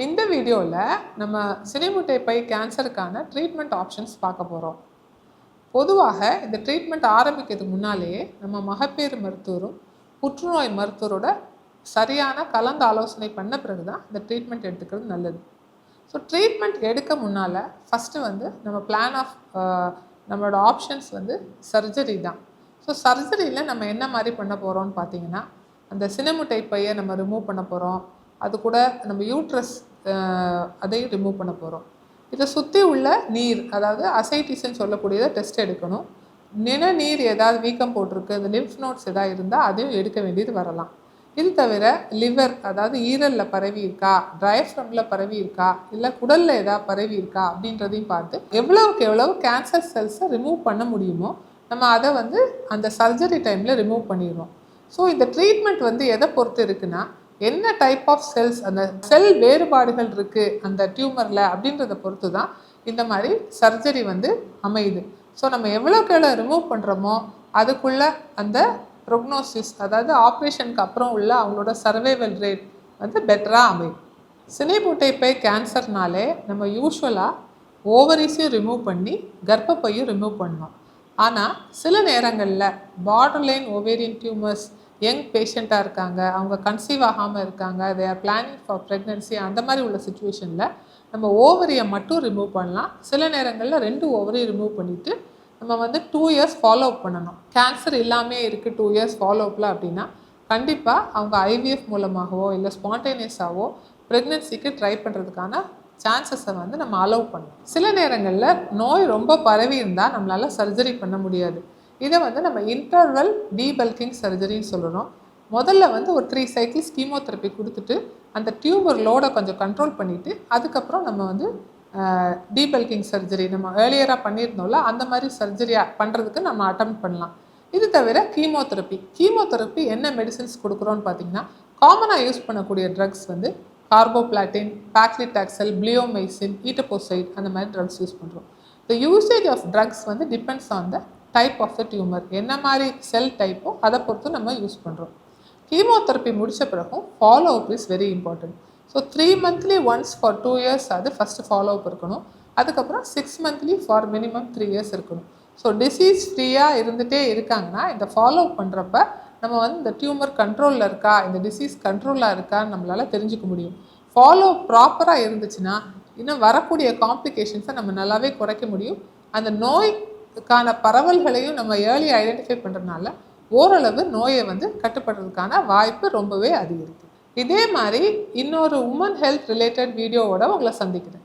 இந்த வீடியோவில் நம்ம சினைமுட்டை பை கேன்சருக்கான ட்ரீட்மெண்ட் ஆப்ஷன்ஸ் பார்க்க போகிறோம். பொதுவாக இந்த ட்ரீட்மெண்ட் ஆரம்பிக்கிறதுக்கு முன்னாலேயே நம்ம மகப்பேறு மருத்துவரும் புற்றுநோய் மருத்துவரோட சரியான கலந்து ஆலோசனை பண்ண பிறகு தான் இந்த ட்ரீட்மெண்ட் எடுத்துக்கிறது நல்லது. ஸோ ட்ரீட்மெண்ட் எடுக்க முன்னால் ஃபஸ்ட்டு நம்ம பிளான் ஆஃப் நம்மளோட ஆப்ஷன்ஸ் சர்ஜரி தான். ஸோ சர்ஜரியில் நம்ம என்ன மாதிரி பண்ண போகிறோம்னு பார்த்தீங்கன்னா, அந்த சினைமுட்டை பையை நம்ம ரிமூவ் பண்ண போகிறோம். அது கூட நம்ம யூட்ரஸ் அதையும் ரிமூவ் பண்ண போகிறோம். இதை சுற்றி உள்ள நீர், அதாவது அசைட்டிஸ்ன்னு சொல்லக்கூடியதை டெஸ்ட் எடுக்கணும். நீர் ஏதாவது வீக்கம் போட்டிருக்கு, இந்த லிம்ஃப் நோட்ஸ் எதாவது இருந்தால் அதையும் எடுக்க வேண்டியது வரலாம். இது தவிர லிவர், அதாவது ஈரலில் பரவி இருக்கா, டயஃப்ரமில் பரவி இருக்கா, இல்லை குடலில் ஏதாவது பரவி இருக்கா அப்படின்றதையும் பார்த்து எவ்வளவுக்கு எவ்வளவு கேன்சர் செல்ஸை ரிமூவ் பண்ண முடியுமோ நம்ம அதை அந்த சர்ஜரி டைமில் ரிமூவ் பண்ணிடுவோம். ஸோ இந்த ட்ரீட்மெண்ட் எதை பொறுத்து இருக்குன்னா, என்ன டைப் ஆஃப் செல்ஸ், அந்த செல் வேறுபாடுகள் இருக்குது அந்த டியூமரில் அப்படின்றத பொறுத்து தான் இந்த மாதிரி சர்ஜரி அமையுது. ஸோ நம்ம எவ்வளோக்கு எவ்வளோ ரிமூவ் பண்ணுறோமோ அதுக்குள்ளே அந்த ப்ரொக்னோசிஸ், அதாவது ஆப்ரேஷனுக்கு அப்புறம் உள்ள அவங்களோட சர்வைவல் ரேட் பெட்டராக அமையும். சினைமுட்டை பை கேன்சர்னாலே நம்ம யூஸ்வலாக ஓவரிஸையும் ரிமூவ் பண்ணி கர்ப்பப்பையும் ரிமூவ் பண்ணோம். ஆனால் சில நேரங்களில் பார்டர்லைன் ஓவேரியன் டியூமர்ஸ், யங் பேஷண்ட்டாக இருக்காங்க, அவங்க கன்சீவ் ஆகாமல் இருக்காங்க, they are planning for pregnancy, அந்த மாதிரி உள்ள சுச்சுவேஷனில் நம்ம ஓவரியை மட்டும் ரிமூவ் பண்ணலாம். சில நேரங்களில் 2 ஓவரையும் ரிமூவ் பண்ணிவிட்டு நம்ம 2 இயர்ஸ் ஃபாலோ அப் பண்ணணும். கேன்சர் இல்லாமல் இருக்குது 2 இயர்ஸ் ஃபாலோ அப்பில் அப்படின்னா கண்டிப்பாக அவங்க ஐவிஎஃப் மூலமாகவோ இல்லை ஸ்பான்டேனியஸாகவோ ப்ரெக்னன்சிக்கு ட்ரை பண்ணுறதுக்கான சான்சஸை நம்ம அலோவ் பண்ணணும். சில நேரங்களில் நோய் ரொம்ப பரவி இருந்தால் நம்மளால் சர்ஜரி பண்ண முடியாது. இதை நம்ம இன்டர்வல் டீபல்கிங் சர்ஜரின்னு சொல்கிறோம். முதல்ல ஒரு 3 சைக்கிள்ஸ் கீமோதெரப்பி கொடுத்துட்டு அந்த டியூமர் லோடை கொஞ்சம் கண்ட்ரோல் பண்ணிவிட்டு அதுக்கப்புறம் நம்ம டீபல்கிங் சர்ஜரி நம்ம ஏர்லியராக பண்ணியிருந்தோம்ல அந்த மாதிரி சர்ஜரியாக பண்ணுறதுக்கு நம்ம அட்டெம்ப்ட் பண்ணலாம். இது தவிர கீமோதெரப்பி என்ன மெடிசின்ஸ் கொடுக்குறோன்னு பார்த்தீங்கன்னா, காமனாக யூஸ் பண்ணக்கூடிய ட்ரக்ஸ் கார்போபிளாட்டின், பேக்லிடாக்சல், பிளியோமைசின், ஈட்டபோசைட், அந்த மாதிரி ட்ரக்ஸ் யூஸ் பண்ணுறோம். The usage of drugs depends on the type of the tumour, என்ன மாதிரி செல் டைப்போ அதை பொறுத்து நம்ம யூஸ் பண்ணுறோம். கீமோதெரப்பி முடித்த பிறகும் follow up is very important. So 3 monthly once for 2 years அது ஃபஸ்ட்டு ஃபாலோ அப் இருக்கணும். அதுக்கப்புறம் 6 monthly ஃபார் மினிமம் 3 இயர்ஸ் இருக்கணும். ஸோ டிசீஸ் ஃப்ரீயாக இருந்துகிட்டே இருக்காங்கன்னா இந்த ஃபாலோ அப் பண்ணுறப்ப நம்ம இந்த டியூமர் கண்ட்ரோலில் இருக்கா, இந்த டிசீஸ் கண்ட்ரோலாக இருக்கான்னு நம்மளால் தெரிஞ்சுக்க முடியும். ஃபாலோ ப்ராப்பராக இருந்துச்சுன்னா இன்னும் வரக்கூடிய காம்ப்ளிகேஷன்ஸை நம்ம நல்லாவே குறைக்க முடியும். அந்த நோய்க்கான பரவல்களையும் நம்ம ஏர்லி ஐடென்டிஃபை பண்ணுறதுனால ஓரளவு நோயை கட்டுப்படுறதுக்கான வாய்ப்பு ரொம்பவே அதிகரிக்குது. இதே மாதிரி இன்னொரு உமன் ஹெல்த் ரிலேட்டட் வீடியோவோட உங்களை சந்திக்கிறேன்.